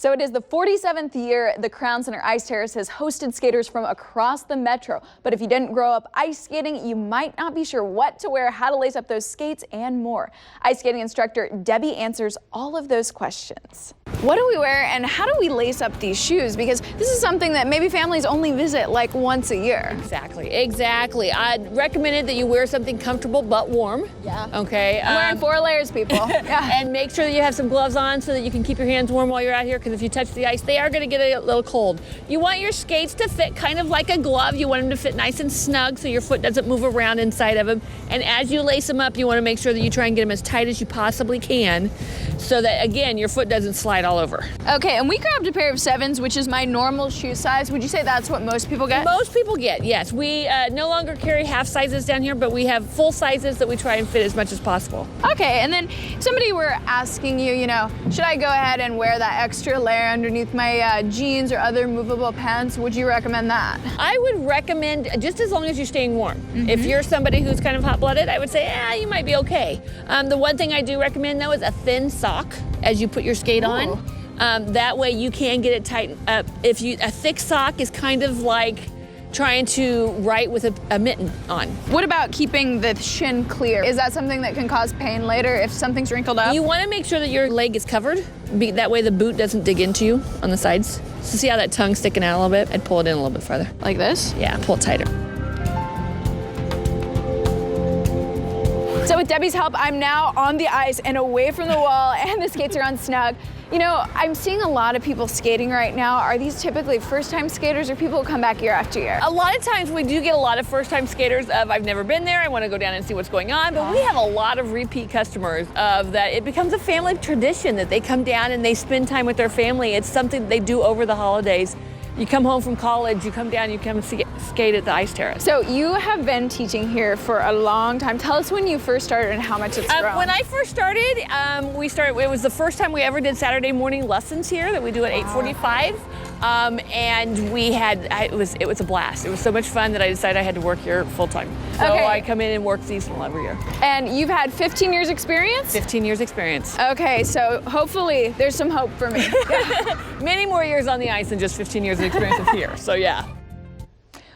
So it is the 47th year the Crown Center Ice Terrace has hosted skaters from across the metro. But if you didn't grow up ice skating, you might not be sure what to wear, how to lace up those skates, and more. Ice skating instructor Debbie answers all of those questions. What do we wear and how do we lace up these shoes? Because this is something that maybe families only visit like once a year. Exactly. I'd recommend it that you wear something comfortable but warm. Yeah. Okay. I'm wearing 4 layers, people. Yeah. And make sure that you have some gloves on so that you can keep your hands warm while you're out here, because if you touch the ice, they are going to get a little cold. You want your skates to fit kind of like a glove. You want them to fit nice and snug so your foot doesn't move around inside of them. And as you lace them up, you want to make sure that you try and get them as tight as you possibly can so that, again, your foot doesn't slide all over. Okay, and we grabbed a pair of 7s, which is my normal shoe size. Would you say that's what most people get? Most people get, yes. We no longer carry half sizes down here, but we have full sizes that we try and fit as much as possible. Okay, and then somebody were asking you, should I go ahead and wear that extra layer underneath my jeans or other movable pants? Would you recommend that? I would recommend, just as long as you're staying warm. If you're somebody who's kind of hot-blooded, I would say, you might be okay. The one thing I do recommend, though, is a thin sock as you put your skate on. That way you can get it tightened up. A thick sock is kind of like trying to write with a mitten on. What about keeping the shin clear? Is that something that can cause pain later if something's wrinkled up? You want to make sure that your leg is covered. That way the boot doesn't dig into you on the sides. So see how that tongue's sticking out a little bit? I'd pull it in a little bit farther. Like this? Yeah, pull it tighter. So with Debbie's help, I'm now on the ice and away from the wall, and the skates are on snug. I'm seeing a lot of people skating right now. Are these typically first-time skaters or people who come back year after year? A lot of times we do get a lot of first-time skaters of, I've never been there, I want to go down and see what's going on, but we have a lot of repeat customers of that. It becomes a family tradition that they come down and they spend time with their family. It's something they do over the holidays. You come home from college, you come down, you come skate at the Ice Terrace. So you have been teaching here for a long time. Tell us when you first started and how much it's grown. When I first started, it was the first time we ever did Saturday morning lessons here that we do at 8:45. And we had, it was a blast. It was so much fun that I decided I had to work here full time. So okay. I come in and work seasonal every year. And you've had 15 years experience? 15 years experience. Okay, so hopefully there's some hope for me. Many more years on the ice than just 15 years of experience here, so yeah.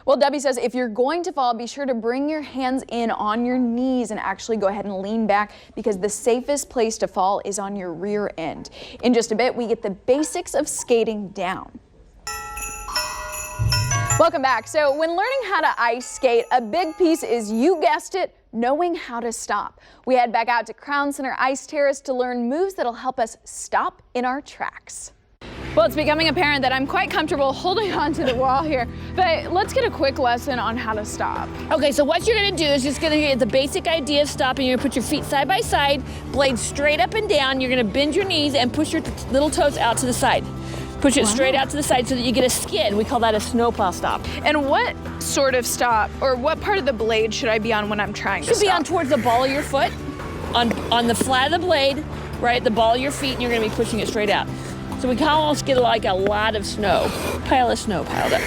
Well, Debbie says if you're going to fall, be sure to bring your hands in on your knees and actually go ahead and lean back, because the safest place to fall is on your rear end. In just a bit, we get the basics of skating down. Welcome back. So when learning how to ice skate, a big piece is, you guessed it, knowing how to stop. We head back out to Crown Center Ice Terrace to learn moves that'll help us stop in our tracks. Well, it's becoming apparent that I'm quite comfortable holding onto the wall here, but let's get a quick lesson on how to stop. Okay, so what you're gonna do is just gonna get the basic idea of stopping. You're gonna put your feet side by side, blades straight up and down. You're gonna bend your knees and push your little toes out to the side. Push it straight out to the side so that you get a skid. We call that a snowplow stop. And what sort of stop, or what part of the blade should I be on when I'm trying to stop? Should be on towards the ball of your foot, on the flat of the blade, right, the ball of your feet, and you're gonna be pushing it straight out. So we can almost get like a lot of snow, pile of snow piled up.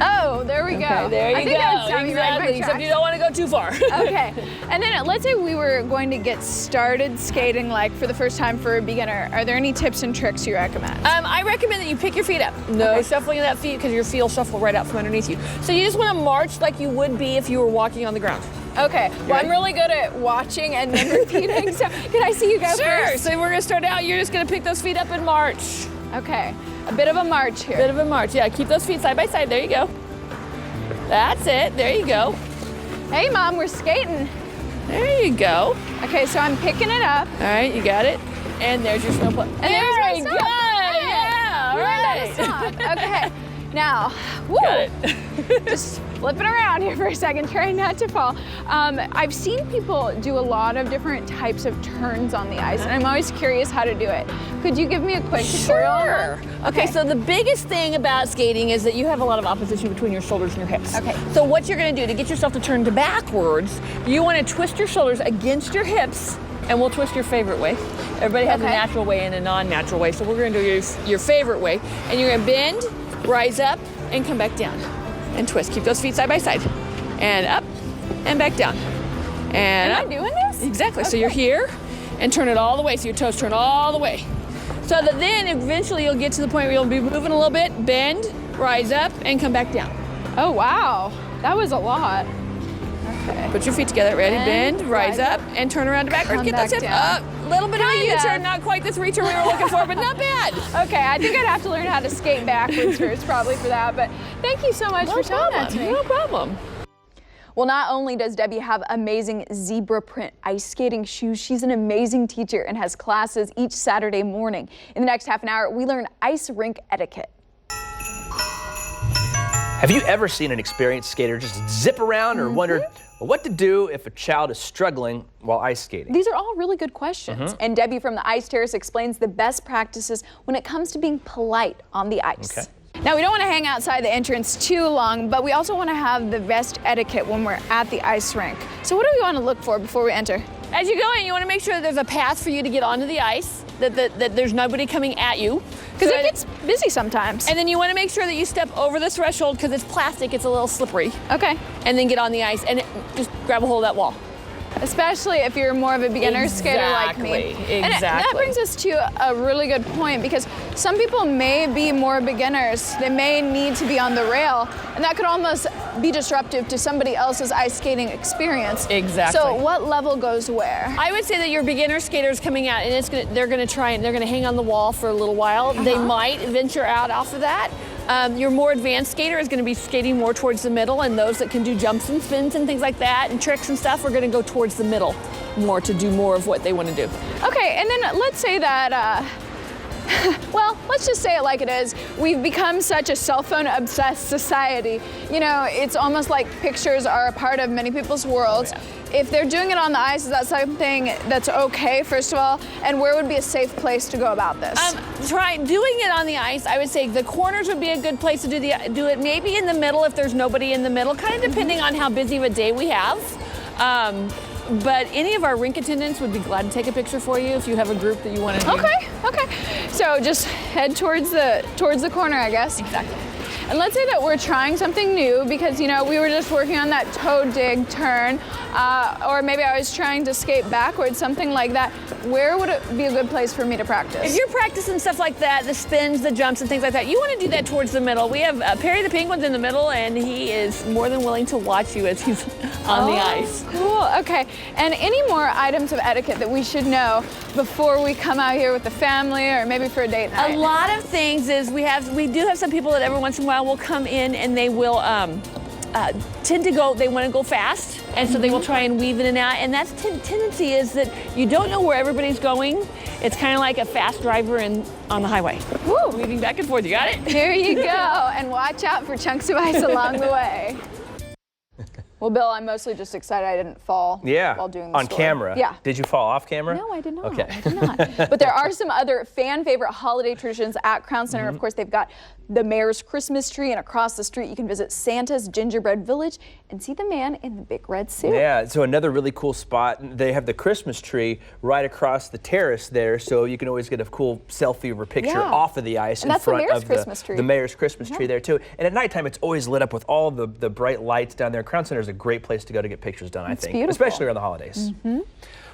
Oh, there we go. Okay, there you go. I think that would stop me right in my Exactly, except tracks. you don't want to go too far. Okay, and then let's say we were going to get started skating like for the first time for a beginner. Are there any tips and tricks you recommend? I recommend that you pick your feet up. No shuffling of that feet, because your feet will shuffle right out from underneath you. So you just want to march like you would be if you were walking on the ground. Okay, well, I'm really good at watching and then repeating, so can I see you go first? Sure, so we're gonna start out, you're just gonna pick those feet up and march. Okay, a bit of a march here. Bit of a march, yeah, keep those feet side by side, there you go. That's it, there you go. Hey, Mom, we're skating. There you go. Okay, so I'm picking it up. All right, you got it. And there's your snowplow. And there's my Very stop. good, yeah, all right. Stop. Okay, now, woo, Got it. just flipping around here for a second, trying not to fall. I've seen people do a lot of different types of turns on the ice, and I'm always curious how to do it. Could you give me a quick tutorial? Sure. Okay, so the biggest thing about skating is that you have a lot of opposition between your shoulders and your hips. Okay. So what you're gonna do to get yourself to turn to backwards, you wanna twist your shoulders against your hips, and we'll twist your favorite way. Everybody has a natural way and a non-natural way, so we're gonna do your favorite way. And you're gonna bend, rise up, and come back down. And twist. Keep those feet side by side. And up, and back down. And Am up. I doing this? Exactly, so you're here, and turn it all the way, so your toes turn all the way. So that then eventually you'll get to the point where you'll be moving a little bit, bend, rise up, and come back down. Oh, wow. That was a lot. Okay. Put your feet together. Ready? Bend, rise up, and turn around to backwards. Get those hips up. A little bit of a U-turn, not quite the 3-turn we were looking for, but not bad. Okay, I think I'd have to learn how to skate backwards first, probably for that. But thank you so much for showing that to me. No problem. Well, not only does Debbie have amazing zebra print ice skating shoes, she's an amazing teacher and has classes each Saturday morning. In the next half an hour, we learn ice rink etiquette. Have you ever seen an experienced skater just zip around or wondered what to do if a child is struggling while ice skating? These are all really good questions. And Debbie from the Ice Terrace explains the best practices when it comes to being polite on the ice. Okay. Now, we don't want to hang outside the entrance too long, but we also want to have the best etiquette when we're at the ice rink. So what do we want to look for before we enter? As you go in, you want to make sure that there's a path for you to get onto the ice, that there's nobody coming at you. Because it gets busy sometimes. And then you want to make sure that you step over the threshold because it's plastic, it's a little slippery. Okay. And then get on the ice and just grab a hold of that wall. Especially if you're more of a beginner skater like me. And that brings us to a really good point, because some people may be more beginners. They may need to be on the rail, and that could almost be disruptive to somebody else's ice skating experience. Exactly. So what level goes where? I would say that your beginner skaters coming out, and they're going to hang on the wall for a little while. They might venture out off of that. Your more advanced skater is going to be skating more towards the middle, and those that can do jumps and spins and things like that and tricks and stuff are going to go towards the middle more to do more of what they want to do. Okay, and then let's say that, well, let's just say it like it is. We've become such a cell phone obsessed society. You know, it's almost like pictures are a part of many people's worlds. If they're doing it on the ice, is that something that's okay, first of all? And where would be a safe place to go about this? Try doing it on the ice. I would say the corners would be a good place to do it. Maybe in the middle if there's nobody in the middle, kind of depending on how busy of a day we have. But any of our rink attendants would be glad to take a picture for you if you have a group that you want to do. Okay. So just head towards the corner, I guess. Exactly. And let's say that we're trying something new because, you know, we were just working on that toe dig turn, or maybe I was trying to skate backwards, something like that. Where would it be a good place for me to practice? If you're practicing stuff like that, the spins, the jumps, and things like that, you want to do that towards the middle. We have Perry the Penguin's in the middle, and he is more than willing to watch you as he's on the ice. Cool. Okay. And any more items of etiquette that we should know before we come out here with the family or maybe for a date night? A lot of things is we do have some people that every once in a while will come in and they will tend to go, they want to go fast, and so they will try and weave in and out, and that's tendency is that you don't know where everybody's going. It's kind of like a fast driver on the highway. Woo. Weaving back and forth, you got it? Here you go, and watch out for chunks of ice along the way. Well, Bill, I'm mostly just excited I didn't fall while doing the on story. camera. Yeah. Did you fall off camera? No, I did not. Okay. I did not. But there are some other fan favorite holiday traditions at Crown Center. Of course, they've got the mayor's Christmas tree, and across the street you can visit Santa's gingerbread village and see the man in the big red suit. Yeah, so another really cool spot. They have the Christmas tree right across the terrace there, so you can always get a cool selfie or picture off of the ice in front of the mayor's Christmas tree there too. And at nighttime, it's always lit up with all the bright lights down there. Crown Center is a great place to go to get pictures done, I think, beautiful. especially around the holidays.